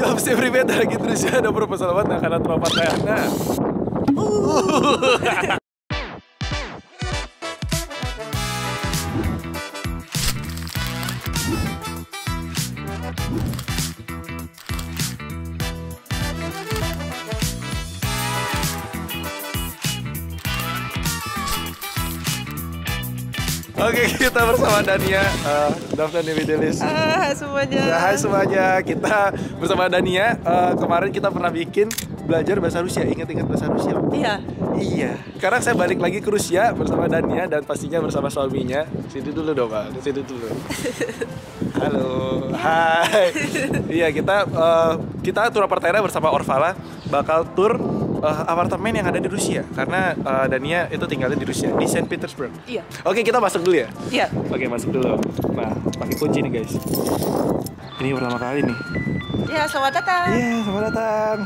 Gila mesti pribadi lagi terus ya. Ada proposal banget karena terlalu partaiana. Oke, kita bersama Dania, Daftar di Videlis. Hai semuanya. Hai semuanya, kita bersama Dania. Kemarin kita pernah bikin belajar bahasa Rusia. Ingat-ingat bahasa Rusia? Iya. Iya. Sekarang saya balik lagi ke Rusia bersama Dania dan pastinya bersama suaminya. Situ dulu dong, Pak. Situ dulu. Halo. Hai. Iya, kita tur Apartera bersama Orvala bakal tur apartemen yang ada di Rusia karena Dania itu tinggalnya di Rusia di Saint Petersburg. Iya. Oke, kita masuk dulu ya. Iya. Oke, masuk dulu. Nah, pakai kunci nih guys. Ini pertama kali nih. Iya, selamat datang. Iya, selamat datang.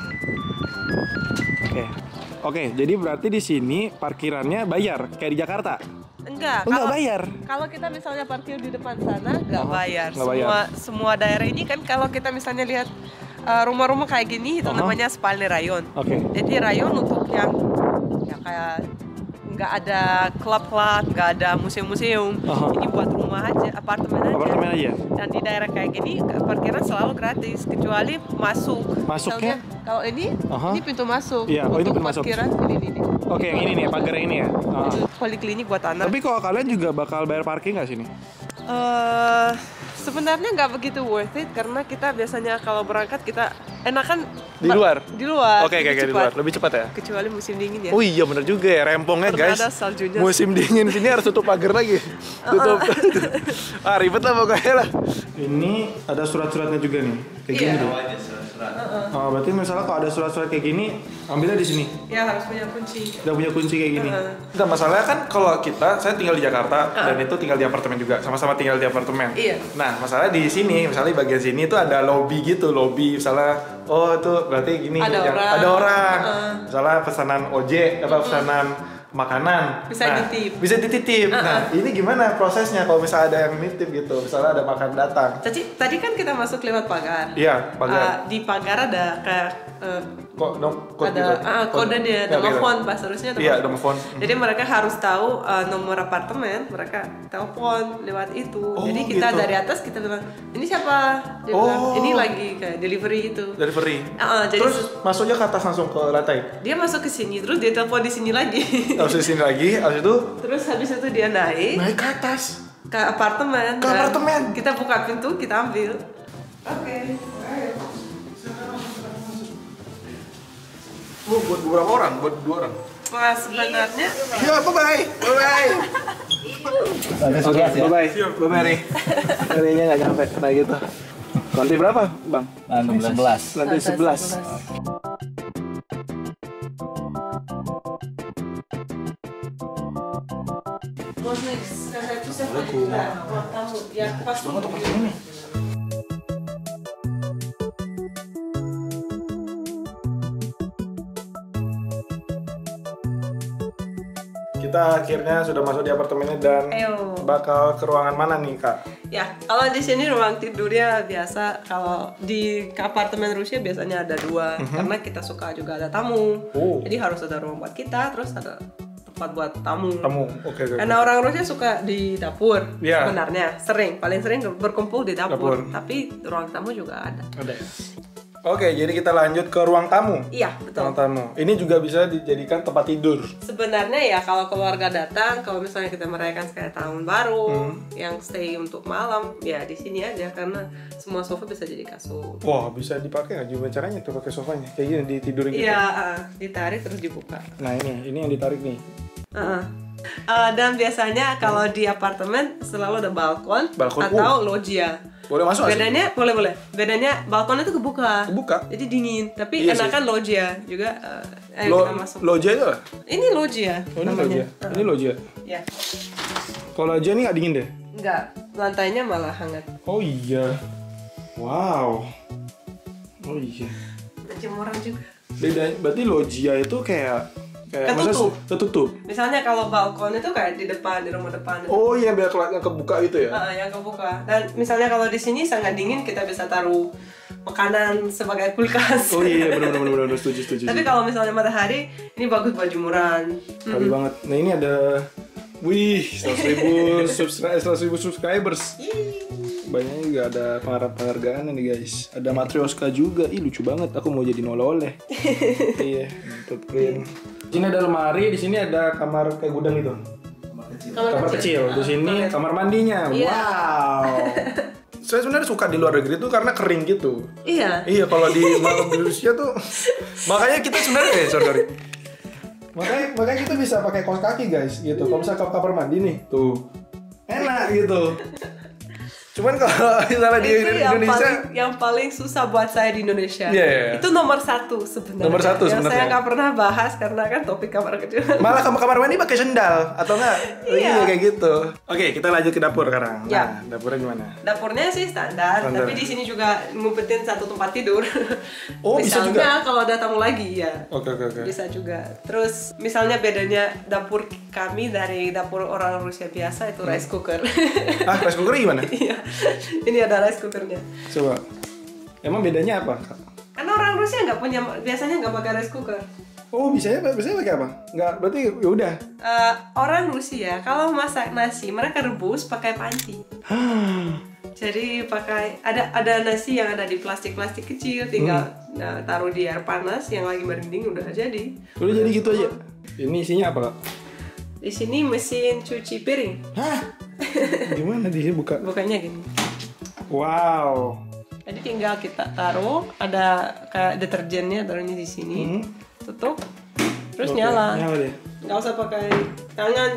Oke, jadi berarti di sini parkirannya bayar kayak di Jakarta. Enggak Bayar. Kalau kita misalnya parkir di depan sana nggak bayar. Nggak bayar. Semua daerah ini kan kalau kita misalnya lihat rumah-rumah kayak gini itu namanya spalny rayon. Oke. Jadi rayon untuk yang ya kayak nggak ada klub-klub, nggak ada museum-museum. Ini buat rumah aja, apartemen aja. Apartemen aja. Dan di daerah kayak gini parkiran selalu gratis kecuali masuk. Masuknya? Misalnya, kalau ini pintu masuk. Iya, ini untuk pintu masuk. parkiran ini. Oke, yang ini nih, pagar yang ini ya. Itu poliklinik buat anak. Tapi kalau kalian juga bakal bayar parkir nggak sini? Sebenarnya nggak begitu worth it karena kita biasanya kalau berangkat kita enakan Di luar? Di luar. Oke, kayak di luar. Lebih cepat ya? Kecuali musim dingin ya. Oh iya, bener juga ya, rempongnya Karena guys. ada saljunya. Musim dingin sini harus tutup pagar lagi. Tutup. Ribet lah pokoknya lah. Ini ada surat-suratnya juga nih. Kayak gini tuh. Oh, berarti misalnya kalau ada surat-surat kayak gini, ambilnya di sini. Ya harus punya kunci. Udah punya kunci kayak gini. Nah, masalahnya kan kalau saya tinggal di Jakarta dan itu tinggal di apartemen juga, sama-sama tinggal di apartemen. Iya. Nah, masalahnya di sini, misalnya di bagian sini itu ada lobby gitu, lobby misalnya, oh itu berarti gini, ada orang. Misalnya pesanan ojek, pesanan makanan, Bisa dititip. Bisa dititip. Nah, ini gimana prosesnya kalau misalnya ada yang nitip gitu, misalnya ada makan datang? Tadi kan kita masuk lewat pagar. Iya, pagar. Di pagar ada kayak kodenya, telepon bahasa Rusianya telepon. Iya, telepon. Jadi mereka harus tahu nomor apartemen, mereka telepon lewat itu. Jadi kita gitu. dari atas kita bilang, ini siapa? Dia bilang, ini lagi kayak delivery itu. Delivery. Jadi Terus masuknya ke atas langsung ke lantai. dia masuk ke sini, terus dia telepon di sini lagi. Terus di sini lagi, habis itu Terus habis itu dia naik ke atas. ke apartemen. Ke dan apartemen? Kita buka pintu, kita ambil. Oke. Buat beberapa orang, buat 2 orang. Wah, sebenarnya Ya, bye-bye. Bye-bye. Oke, bye-bye. Bye-bye, Ri. Rinya nggak nyampe, kayak gitu. Lantai berapa, Bang? Lantai 11. Lantai 11. What's next? Itu siapa juga? Ruang tamu. Ya, pasti. Kita akhirnya sudah masuk di apartemennya dan Ayo. bakal ke ruangan mana nih, Kak? Ya, kalau di sini ruang tidurnya biasa. Kalau di apartemen Rusia biasanya ada 2 karena kita suka juga ada tamu. Jadi harus ada ruang buat kita, terus ada tempat buat tamu. Oke. Karena orang Rusia suka di dapur Iya. sebenarnya, paling sering berkumpul di dapur. Tapi ruang tamu juga ada. Ada. Oke, jadi kita lanjut ke ruang tamu. Iya, betul. Ruang tamu. Ini juga bisa dijadikan tempat tidur. Sebenarnya ya kalau keluarga datang, kalau misalnya kita merayakan kayak tahun baru, yang stay untuk malam, ya di sini aja karena semua sofa bisa jadi kasur. Wah, bisa dipakai nggak? Gimana caranya tuh pakai sofanya? Kayak gini ditidurin gitu. Iya, ditarik terus dibuka. Nah, ini yang ditarik nih. Dan biasanya kalau di apartemen selalu ada balkon atau loggia. Boleh masuk? Bedanya boleh. Bedanya balkon itu kebuka. Jadi dingin. Tapi enakan loggia juga. Kita masuk. Loggia itu apa? Ini loggia. Oh, ini loggia. Ini loggia. Ya. Kalau loggia ini nggak dingin deh? Enggak. Lantainya malah hangat. Oh iya. Wow. Oh iya. Ada jemuran juga. Beda. Berarti loggia itu kayak ketutup. Misalnya kalau balkon itu kayak di depan, di rumah depan. Oh iya, biar kelihatan kebuka gitu ya? Yang kebuka. Dan misalnya kalau di sini sangat dingin, kita bisa taruh makanan sebagai kulkas. Oh iya, benar setuju. Tapi kalau misalnya matahari, ini bagus buat jemuran. Kali banget. Nah ini ada, wih, 100.000 subscribers. Banyak juga ada penghargaan nih guys. Ada Matryoshka juga. Ih lucu banget. Aku mau jadi nololeh. Iya, untuk print. Di sini ada lemari, di sini ada kamar kayak gudang itu. Kamar kecil. Di sini kamar mandinya. Wow. Saya sebenarnya suka di luar negeri tuh karena kering gitu. Iya. Iya, kalau di Rusia tuh makanya kita sebenarnya sorry. Makanya kita bisa pakai kaos kaki guys gitu. Kalau misalnya kamar mandi nih, tuh enak gitu. Cuman kalau misalnya di Indonesia yang paling susah buat saya di Indonesia itu nomor 1 sebenarnya. Nomor 1 sebenarnya. Yang saya nggak pernah bahas karena kan topik kamar kecil. Malah kamar mandi pakai sendal atau enggak? Iya kayak gitu. Oke, kita lanjut ke dapur sekarang. Ya. Nah, dapurnya gimana? Dapurnya sih standar, tapi di sini juga ngumpetin satu tempat tidur. Oh, bisa juga. Misalnya kalau ada tamu lagi ya. Oke. Bisa juga. Terus misalnya bedanya dapur kami dari dapur orang Rusia biasa itu rice cooker. Ah, rice cooker gimana? Iya. Ini ada rice cookernya. Coba. Emang bedanya apa? Karena orang Rusia biasanya nggak pakai rice cooker. Oh, biasanya pakai apa? Nggak, berarti ya udah. Orang Rusia kalau masak nasi mereka rebus pakai panci. Jadi pakai ada nasi yang ada di plastik kecil, tinggal taruh di air panas yang lagi merending udah jadi. Udah jadi gitu aja. Ini isinya apa, Kak? Di sini mesin cuci piring. Hah? Gimana di sini buka? Bukanya gini. Wow. Jadi tinggal kita taruh, ada kayak deterjennya taruhnya di sini. Tutup. Terus nyala. Nyala deh. Nggak usah pakai tangan.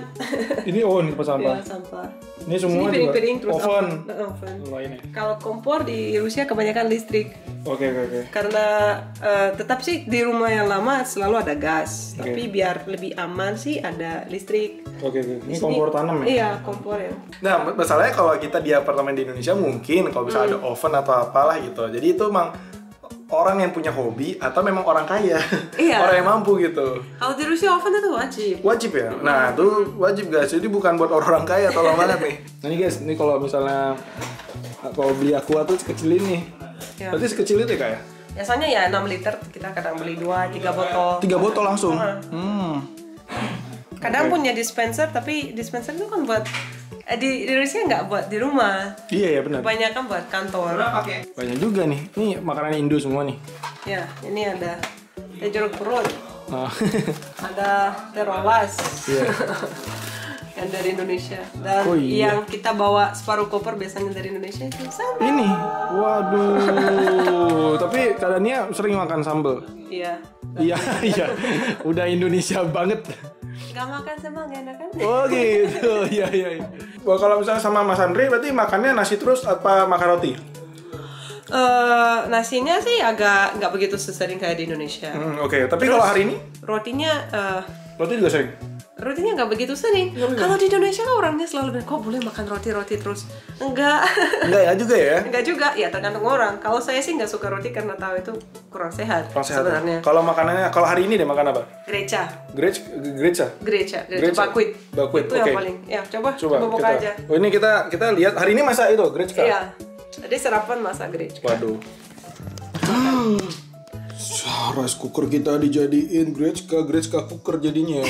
Ini ini tempat sampah. Ya, sampah. Ini semua sini piring terus oven. Oven. Oh, ini. Kalau kompor di Rusia kebanyakan listrik. Oke. Karena tetap sih di rumah yang lama selalu ada gas, tapi biar lebih aman sih ada listrik. Oke. Ini kompor tanam ya? Iya, kompor ya. Nah, masalahnya kalau kita di apartemen di Indonesia mungkin kalau misalnya ada oven atau apalah gitu. Jadi itu emang orang yang punya hobi atau memang orang kaya. Iya. Orang yang mampu gitu. Kalau di Rusia oven itu wajib. Wajib ya? Nah, itu wajib guys. Jadi bukan buat orang kaya, tolong banget nih. Nah, ini guys, ini kalau misalnya kalau beli aqua tuh sekecil ini. Ya. Berarti sekecil itu ya, Kak ya? Biasanya ya 6 liter, kita kadang beli 2-3 botol. 3 botol langsung? Kadang punya dispenser, tapi dispenser itu kan buat di Rusia nggak buat di rumah. Iya benar. Banyak kan buat kantor. Banyak juga nih. Ini makanan Indo semua nih. Ya, ini ada teh jeruk purut. Ada terolas. Iya. Yang dari Indonesia. Dan yang kita bawa separuh koper biasanya dari Indonesia itu sambal. Ini. Waduh. Tapi keadaannya sering makan sambal. Iya. Iya. Udah Indonesia banget. Gak makan sambal gak enak kan? Oh gitu. Iya. Wah, kalau misalnya sama Mas Andre berarti makannya nasi terus apa makan roti? Nasinya sih agak nggak begitu sesering kayak di Indonesia. Oke. Tapi kalau hari ini? Rotinya roti juga sering? Rotinya nggak begitu sering. Kalau di Indonesia kan orangnya selalu bilang, kok boleh makan roti terus? Enggak ya juga ya? Enggak juga, ya tergantung orang. Kalau saya sih nggak suka roti karena tahu itu kurang sehat sebenarnya. Kalau makanannya, kalau hari ini deh makan apa? Greca. Bakwit. Itu yang paling. Ya coba buka aja. Oh ini kita lihat hari ini masa itu Greca. Iya. Jadi sarapan masak Greca. Waduh. Rice cooker kita dijadiin Greca cooker jadinya.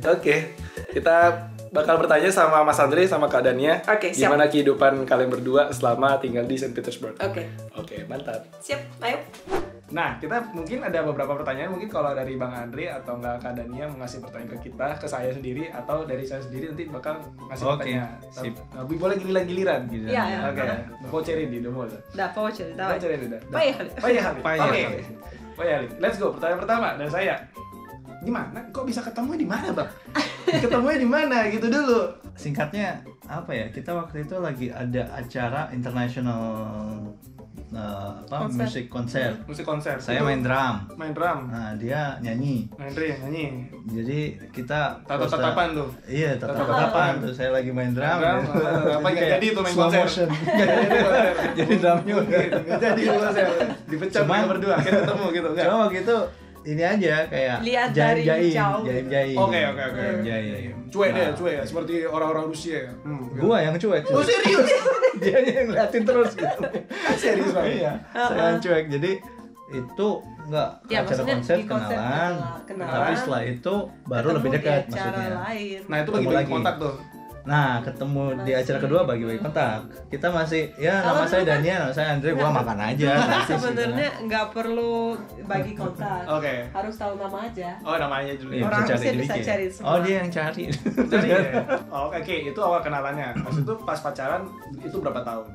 Oke. Kita bakal bertanya sama Mas Andre sama Kak Dania. Gimana kehidupan kalian berdua selama tinggal di Saint Petersburg. Oke, mantap. Siap, ayo. Nah, kita mungkin ada beberapa pertanyaan. Mungkin kalau dari Bang Andre atau enggak Kak Dania mau ngasih pertanyaan ke kita, ke saya sendiri atau dari saya sendiri nanti bakal ngasih pertanyaan. Sip. Boleh giliran gitu. Iya. Oke. Voucherin di Domol. Voucher. Baik, let's go. Pertanyaan pertama dari saya. Gimana? Kok bisa ketemu di mana, Bang? Ketemunya di mana gitu dulu. Singkatnya apa ya? Kita waktu itu lagi ada acara international musik konser. Saya main drum. Nah, dia nyanyi. Jadi kita tatap-tatapan tuh. Iya, tatap-tatapan tuh. Saya lagi main drum. Apa enggak jadi tuh main konser. Jadi drumnya enggak jadi konser. Dipecat berdua, akhirnya ketemu gitu enggak? Cuma gitu ini aja kayak lihat dari jauh. Jaim. Oke. Jaim. Cuek deh, cuek ya, seperti orang-orang Rusia ya. Gua yang cuek. Oh serius? Dia yang ngeliatin terus gitu. Serius Bang? Iya. Saya yang cuek. Jadi itu nggak Ya, acara maksudnya konser di konser kenalan, tapi setelah itu baru ketemu lebih di dekat acara maksudnya. lain. Nah itu bagi-bagi kontak tuh. Nah, ketemu di acara kedua bagi-bagi kontak. Kita masih, ya Kalau nama saya dulu kan- Dania, nama saya Andre, gua makan aja. gratis gitu. Sebenarnya nggak perlu bagi kontak. Oke. Harus tahu nama aja. Oh namanya dulu. Iya, Orang bisa harusnya cari bisa dikit. cari semua. Oh, dia yang cari. Jadi ya. Oh, oke, itu awal kenalannya. Maksud itu pas pacaran itu berapa tahun?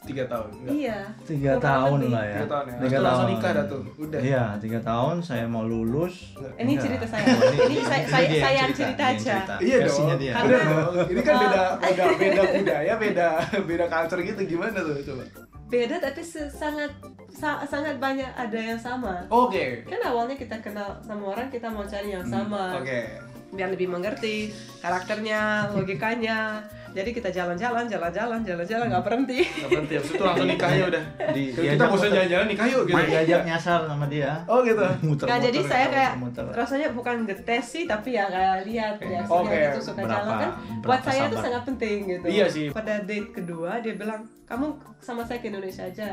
3 tahun. Enggak? Iya. 3 tahun lah ya. 3 tahun ya. 3 Terus tahun. langsung nikah dah tuh. Udah. Iya, 3 tahun saya mau lulus. Ini Enggak. cerita saya. Oh, Ini saya dia yang cerita dia yang aja. Iya Versinya dong. dia. Bener dong. Ini kan beda budaya, beda culture gitu. Gimana tuh coba? Beda tapi sangat banyak ada yang sama. Oke. Kan awalnya kita kenal sama orang, kita mau cari yang sama. Oke. Biar lebih mengerti karakternya, logikanya. Jadi kita jalan-jalan nggak berhenti. Nggak berhenti. Habis itu langsung nikah ya udah. Kita diajak bosan muter. jalan-jalan nikah yuk gitu. Diajak nyasar sama dia. Oh gitu. Muter-muter, Nah jadi saya kayak muter-muter. rasanya bukan ngetes sih, tapi ya kayak lihat reaksinya Oke. gitu, suka Berapa- jalan kan. berapa Buat saya itu sabar. sangat penting gitu. Iya sih. Pada date kedua dia bilang, kamu sama saya ke Indonesia aja.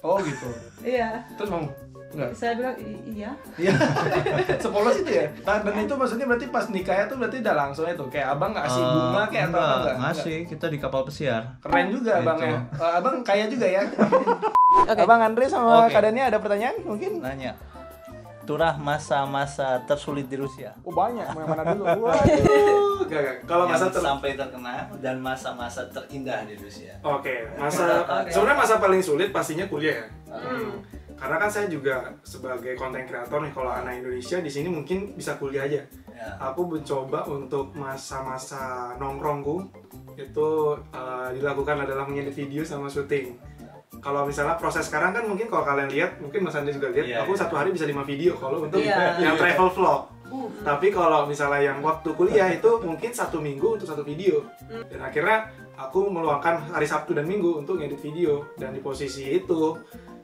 Oh gitu. Iya. Terus mau? Enggak. Saya bilang iya. Iya. Sepolos itu ya. Nah, dan itu maksudnya berarti pas nikahnya tuh berarti udah langsung itu kayak abang ngasih bunga kayak atau apa enggak? Ngasih, kita di kapal pesiar. Keren juga Gitu. abangnya. Abang kaya juga ya. Oke. Abang Andre sama Oke. Kak Dania ada pertanyaan mungkin? Nanya. Turah masa-masa tersulit di Rusia. Oh banyak, mau yang mana dulu? Waduh. Gak. Kalau masa Yang sampai terkenal dan masa-masa terindah di Rusia. Oke, sebenarnya masa paling sulit pastinya kuliah ya. Hmm. Karena kan saya juga sebagai konten kreator nih, kalau anak Indonesia di sini mungkin bisa kuliah aja. Ya. Aku mencoba untuk masa-masa nongkrongku itu dilakukan adalah mengedit video sama syuting. Kalau misalnya proses sekarang kan mungkin kalau kalian lihat, mungkin Mas Andi juga lihat, Iya, aku iya. 1 hari bisa 5 video kalau untuk Iya. yang travel vlog. Tapi kalau misalnya yang waktu kuliah itu mungkin 1 minggu untuk 1 video. Dan akhirnya aku meluangkan hari Sabtu dan Minggu untuk ngedit video, dan di posisi itu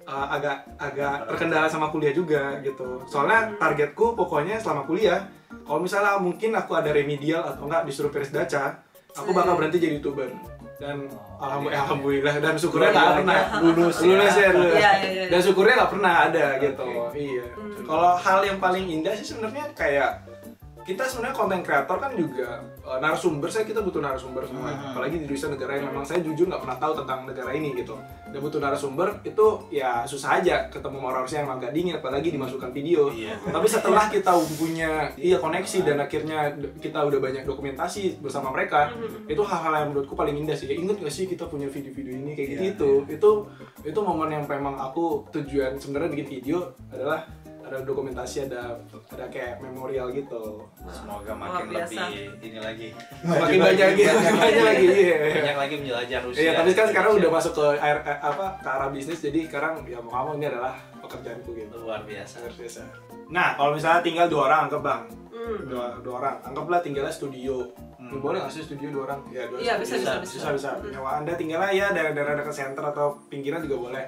agak terkendala sama kuliah juga gitu. Soalnya targetku pokoknya selama kuliah, kalau misalnya mungkin aku ada remedial atau enggak disuruh Peris Daca, aku bakal berhenti jadi YouTuber. Dan alhamdulillah dan syukurnya nggak pernah lulus ya. Iya. Dan syukurnya nggak pernah ada gitu. Iya. Kalau hal yang paling indah sih sebenarnya kayak kita sebenarnya konten kreator kan juga narasumber, kita butuh narasumber semua. Apalagi di Indonesia, negara yang memang saya jujur nggak pernah tahu tentang negara ini gitu. Dan butuh narasumber itu ya susah aja ketemu orang Rusia yang emang gak dingin, apalagi dimasukkan video. Iya. Tapi setelah kita punya koneksi dan akhirnya kita udah banyak dokumentasi bersama mereka, itu hal-hal yang menurutku paling indah sih. Ingat gak sih kita punya video-video ini kayak gitu? Itu momen yang memang aku tujuan sebenarnya bikin video adalah ada dokumentasi, ada kayak memorial gitu. Semoga Luar makin biasa. lebih ini lagi. Makin banyak lagi. Iya. Banyak lagi menjelajah Rusia. Iya, tapi kan sekarang udah masuk ke ke arah bisnis, jadi sekarang ya mau kamu ini adalah pekerjaanku gitu. luar biasa. Luar biasa. Nah, kalau misalnya tinggal 2 orang, anggap bang, dua orang, anggaplah tinggalnya studio. Boleh nggak sih studio 2 orang? Ya, Iya, bisa. Nyawa Anda tinggalnya ya daerah-daerah dekat center atau pinggiran juga boleh.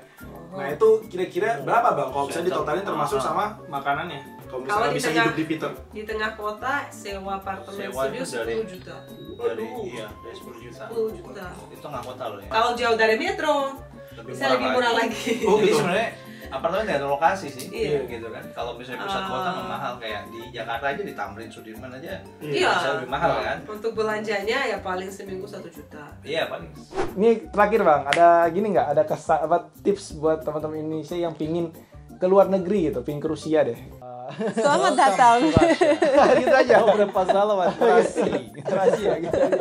Nah itu kira-kira berapa bang? Kalau bisa ditotalin termasuk sama makanannya. Kalau misalnya Kalau di bisa tengah- hidup di Peter. Di tengah kota sewa apartemen Sewa studio itu dari- 10 juta. Dari 10 juta. 10 juta. Itu nggak kota loh ya. Kalau jauh dari metro bisa lebih murah lagi. Oh, Jadi gitu. sebenarnya apartemen nggak ada lokasi sih, Iya. gitu kan. Kalau misalnya pusat kota memang mahal, kayak di Jakarta aja di Tamrin, Sudirman aja Iya. bisa lebih mahal kan. Untuk belanjanya ya paling seminggu 1 juta. Iya paling. Ini terakhir bang, ada gini nggak? Ada tips buat teman-teman Indonesia yang pingin ke luar negeri gitu, pingin ke Rusia deh. Selamat datang. Gitu aja. Berapa salah Rahasia gitu aja.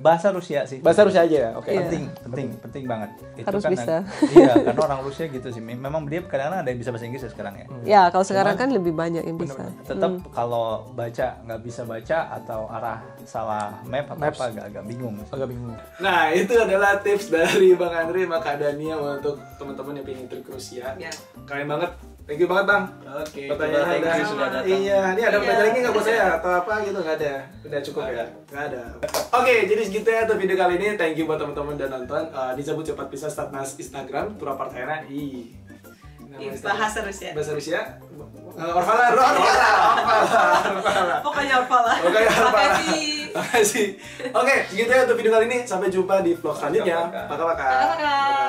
Bahasa Rusia sih. Bahasa Rusia aja ya. Oke. Iya. Penting banget. Itu Harus kan bisa. Iya, karena orang Rusia gitu sih. Memang dia kadang-kadang ada yang bisa bahasa Inggris ya sekarang ya. Ya, kalau sekarang kan lebih banyak yang bisa. Tetap kalau baca nggak bisa baca atau arah salah map atau Maps. apa agak bingung. Agak bingung. Nah, itu adalah tips dari Bang Andre sama Kak Dania untuk teman-teman yang pengen trip ke Rusia. Ya. Keren banget. Thank you banget Bang. Oke, Pertanyaannya thank you sudah datang. Iya, ini ada Iya. pertanyaan lagi nggak buat saya atau apa gitu? Nggak ada. Udah cukup ya? Nggak ada. Oke, jadi segitu ya untuk video kali ini. Thank you buat teman-teman udah nonton. Disebut cepat bisa start Instagram Pura Partena. Bahasa Rusia. Bahasa Rusia. Orvala. Pokoknya Orvala. Makasih. Oke, segitu ya untuk video kali ini. Sampai jumpa di vlog selanjutnya. Pakai.